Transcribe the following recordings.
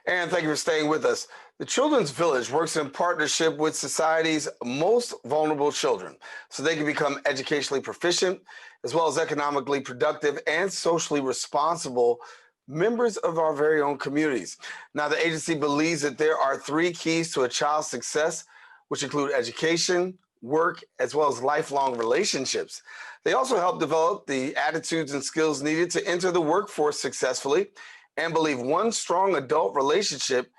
And thank you for staying with us. The Children's Village works in partnership with society's most vulnerable children so they can become educationally proficient, as well as economically productive and socially responsible members of our very own communities. Now, the agency believes that there are three keys to a child's success, which include education, work, as well as lifelong relationships. They also help develop the attitudes and skills needed to enter the workforce successfully, and believe one strong adult relationship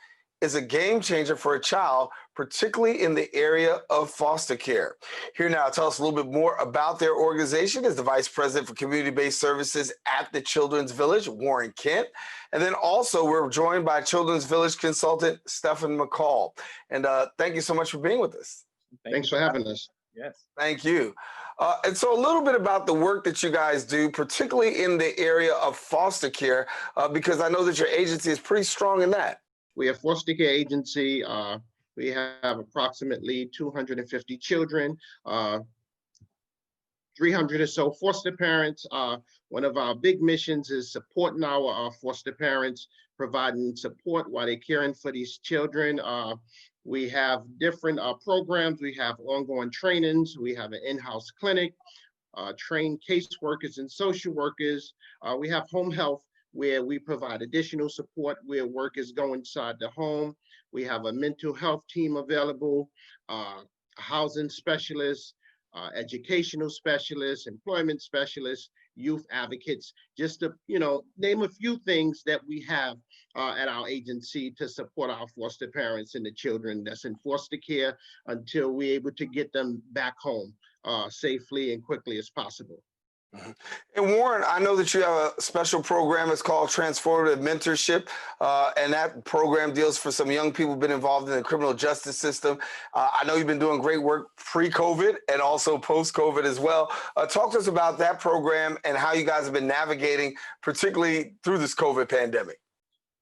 is a game changer for a child, particularly in the area of foster care. Here now to tell us a little bit more about their organization is the Vice President for Community-Based Services at the Children's Village, Warren Kent. And then also we're joined by Children's Village consultant, Stephen McCall. And thank you so much for being with us. Thanks for having us. Yes. Thank you. And so a little bit about the work that you guys do, particularly in the area of foster care, because I know that your agency is pretty strong in that. We are a foster care agency. We have approximately 250 children, 300 or so foster parents. One of our big missions is supporting our foster parents, providing support while they're caring for these children. We have different programs. We have ongoing trainings. We have an in-house clinic, trained caseworkers and social workers. We have home health, where we provide additional support where work is going inside the home. We have a mental health team available, housing specialists, educational specialists, employment specialists, youth advocates, just to name a few things that we have at our agency to support our foster parents and the children that's in foster care until we're able to get them back home safely and quickly as possible. And Warren, I know that you have a special program. It's called Transformative Mentorship, and that program deals for some young people who've been involved in the criminal justice system. I know you've been doing great work pre-COVID and also post-COVID as well. Talk to us about that program and how you guys have been navigating, particularly through this COVID pandemic.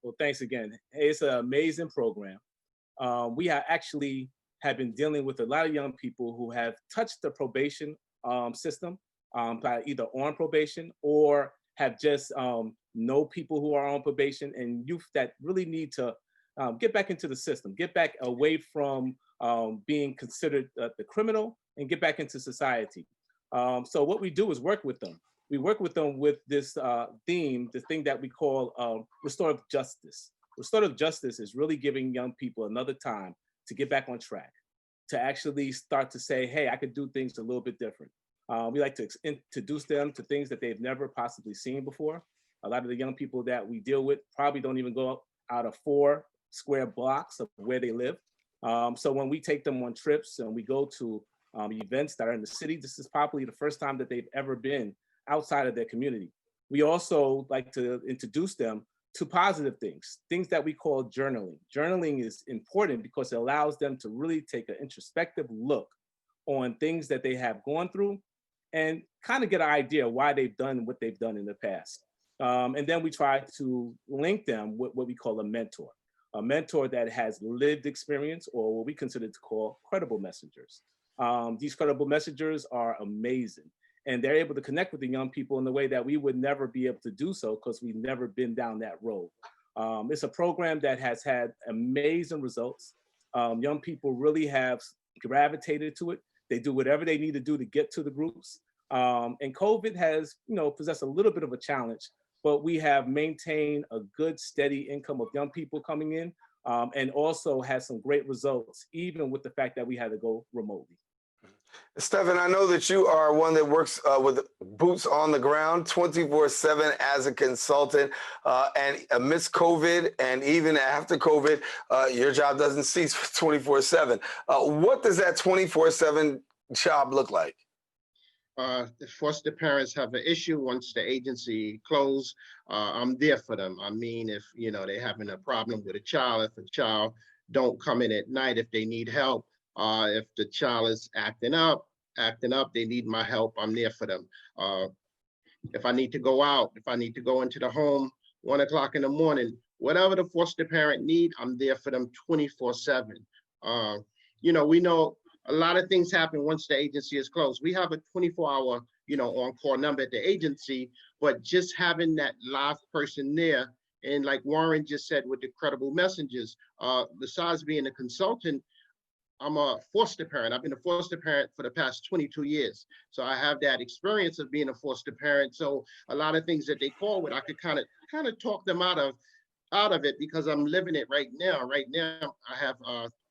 Well, thanks again. It's an amazing program. We actually have been dealing with a lot of young people who have touched the probation system, either on probation or have just know people who are on probation, and youth that really need to get back into the system, get back away from being considered the criminal and get back into society. So what we do is work with them. We work with them with this theme, the thing that we call restorative justice. Restorative justice is really giving young people another time to get back on track, to actually start to say, hey, I could do things a little bit different. We like to introduce them to things that they've never possibly seen before. A lot of the young people that we deal with probably don't even go out of 4 square blocks of where they live. So when we take them on trips and we go to events that are in the city, this is probably the first time that they've ever been outside of their community. We also like to introduce them to positive things that we call journaling. Journaling is important because it allows them to really take an introspective look on things that they have gone through and kind of get an idea why they've done what they've done in the past. And then we try to link them with what we call a mentor that has lived experience, or what we consider to call credible messengers. These credible messengers are amazing, and they're able to connect with the young people in a way that we would never be able to do so because we've never been down that road. It's a program that has had amazing results. Young people really have gravitated to it. They do whatever they need to do to get to the groups. And COVID has, possessed a little bit of a challenge, but we have maintained a good, steady income of young people coming in, and also had some great results, even with the fact that we had to go remotely. Stephen, I know that you are one that works with boots on the ground 24/7 as a consultant, and amidst COVID and even after COVID, your job doesn't cease 24/7. What does that 24/7 job look like? The foster parents have an issue once the agency closed. I'm there for them. I mean, if they're having a problem with a child, if a child don't come in at night, if they need help, if the child is acting up, they need my help, I'm there for them. If I need to go out, if I need to go into the home 1 o'clock in the morning, whatever the foster parent need, I'm there for them 24/7. We know a lot of things happen once the agency is closed. We have a 24-hour, on-call number at the agency, but just having that live person there And like Warren just said with the credible messengers, besides being a consultant, I'm a foster parent. I've been a foster parent for the past 22 years. So I have that experience of being a foster parent. So a lot of things that they call with, I could kind of talk them out of it because I'm living it right now. Right now, I have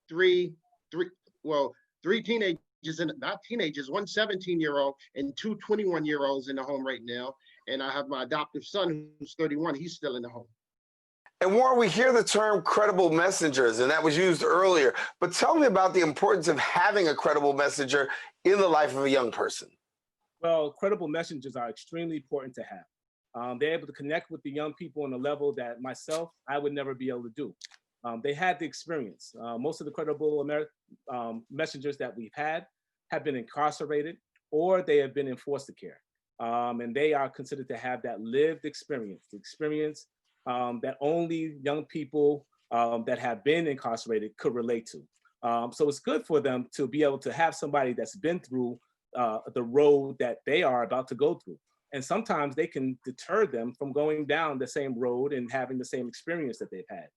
three, three, well, three teenagers and not teenagers, one 17-year-old and two 21-year-olds in the home right now. And I have my adoptive son who's 31. He's still in the home. And Warren, we hear the term credible messengers, and that was used earlier. But tell me about the importance of having a credible messenger in the life of a young person. Well, credible messengers are extremely important to have. They're able to connect with the young people on a level that myself, I would never be able to do. They had the experience. Most of the credible messengers that we've had have been incarcerated or they have been in foster care. And they are considered to have that lived experience, the experience that only young people that have been incarcerated could relate to. So it's good for them to be able to have somebody that's been through the road that they are about to go through. And sometimes they can deter them from going down the same road and having the same experience that they've had.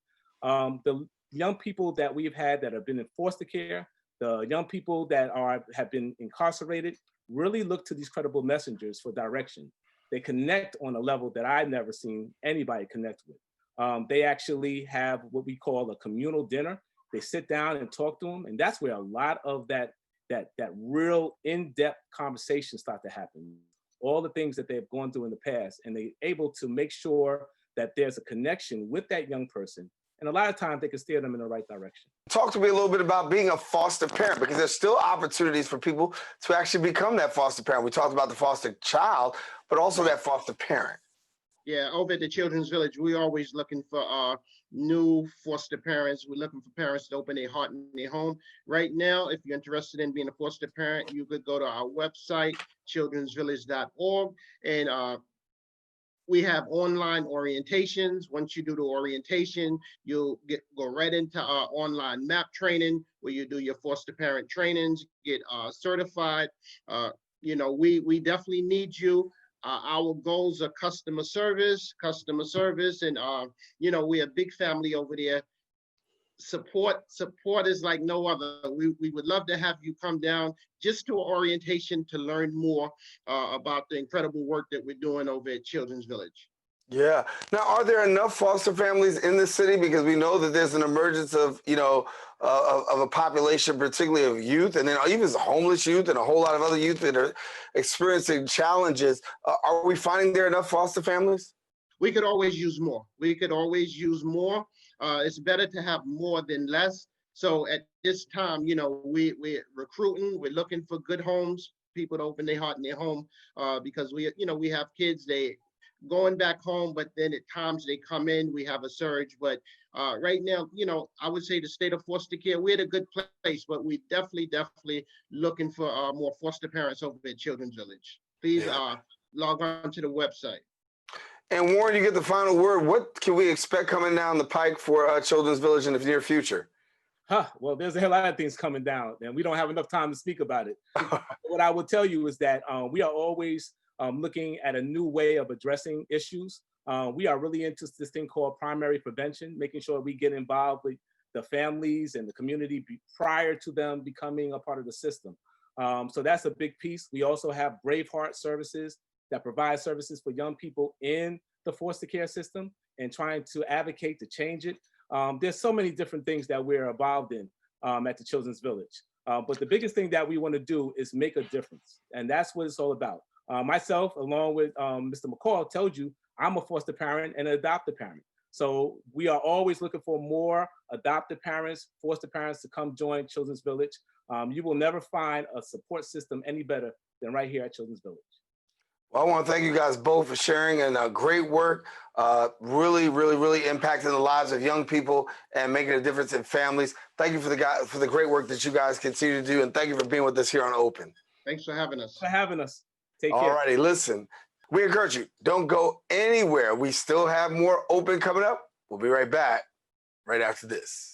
The young people that we've had that have been in foster care, the young people that have been incarcerated, really look to these credible messengers for direction. They connect on a level that I've never seen anybody connect with. They actually have what we call a communal dinner. They sit down and talk to them, and that's where a lot of that real in-depth conversations start to happen. All the things that they've gone through in the past, and they're able to make sure that there's a connection with that young person. And a lot of times they can steer them in the right direction. Talk to me a little bit about being a foster parent, because there's still opportunities for people to actually become that foster parent. We talked about the foster child, but also that foster parent. Yeah, over at the Children's Village, we're always looking for new foster parents. We're looking for parents to open their heart and their home. Right now, if you're interested in being a foster parent, you could go to our website, childrensvillage.org, and we have online orientations. Once you do the orientation, you'll go right into our online MAP training, where you do your foster parent trainings, get certified. We definitely need you. Our goals are customer service, and we're a big family over there. Support is like no other. We would love to have you come down just to an orientation to learn more about the incredible work that we're doing over at Children's Village. Yeah. Now, are there enough foster families in the city? Because we know that there's an emergence of, of a population, particularly of youth, and then even homeless youth and a whole lot of other youth that are experiencing challenges. Are we finding there enough foster families? We could always use more. It's better to have more than less. So at this time, we're recruiting. We're looking for good homes, people to open their heart and their home, because we have kids. They going back home, but then at times they come in, we have a surge. But right now, I would say the state of foster care, we're at a good place, but we definitely looking for more foster parents over at Children's Village. Please log on to the website. And Warren, you get the final word. What can we expect coming down the pike for Children's Village in the near future? Well, there's a lot of things coming down, and we don't have enough time to speak about it. What I will tell you is that we are always looking at a new way of addressing issues. We are really into this thing called primary prevention, making sure we get involved with the families and the community prior to them becoming a part of the system. So that's a big piece. We also have Braveheart services that provide services for young people in the foster care system and trying to advocate to change it. There's so many different things that we're involved in at the Children's Village. But the biggest thing that we want to do is make a difference. And that's what it's all about. Myself, along with Mr. McCall, told you I'm a foster parent and an adoptive parent. So we are always looking for more adoptive parents, foster parents to come join Children's Village. You will never find a support system any better than right here at Children's Village. Well, I want to thank you guys both for sharing and great work, really impacting the lives of young people and making a difference in families. Thank you for the great work that you guys continue to do, and thank you for being with us here on Open. Thanks for having us. Take care. All righty, listen, we encourage you, don't go anywhere. We still have more Open coming up. We'll be right back right after this.